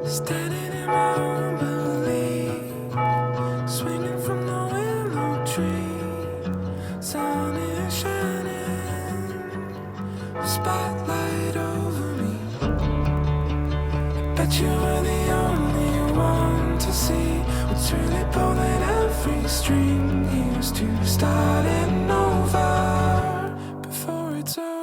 Standing in my own belief, swinging from the willow tree. Sun is shining, spotlight over me. Bet you were the only one to see what's really pulling every string. Here's to starting over before it's over.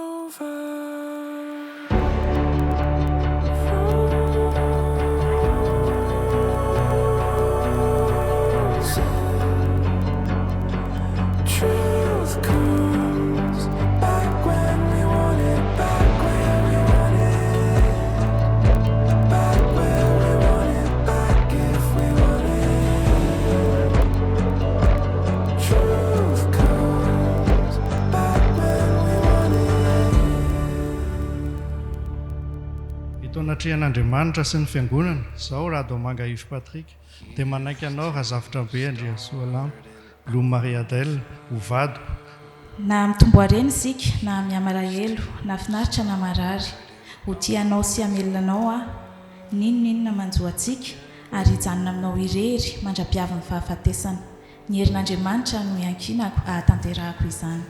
Truth comes back when we want it, back where we want it, back where we want it, back if we want it. Truth comes back when we want it. Hitonatrehan'Andriamanitra sy ny fiangonana, izao Blum Yves Patrick, dia manaiky anao razafitra be Andrea Soalam, Blum Yves hovado. Na mitomboareny isika, na miamarahelo, na finaritra na marary, ho tianao sy hamelinanao a, ninona manjo antsika, ary hijanona aminao irery mandra-piavy ny fahafatesana. Ny herin'Andriamanitra no iankinako ahatanterahako izany.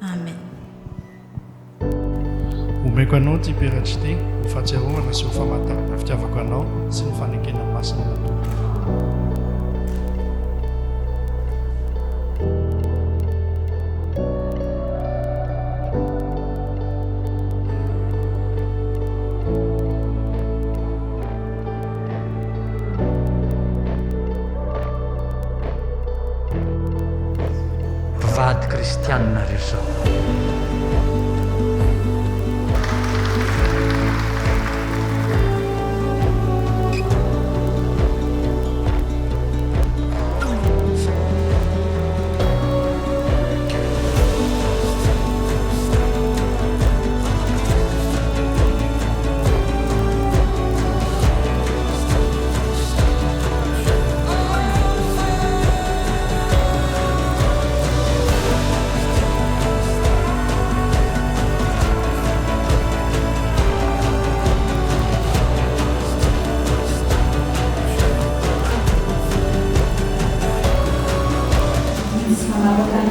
Amen. Omeko anao ty peratry ty, ho fahatsiarovana sy ho famantarana fitiavako anao sy ny fanekena masina nataoko. Mpivady kristianina rehetra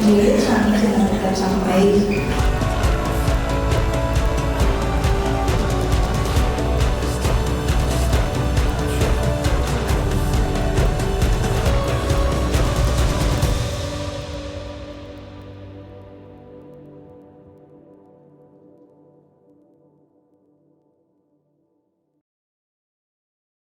Rehetra ny fianarana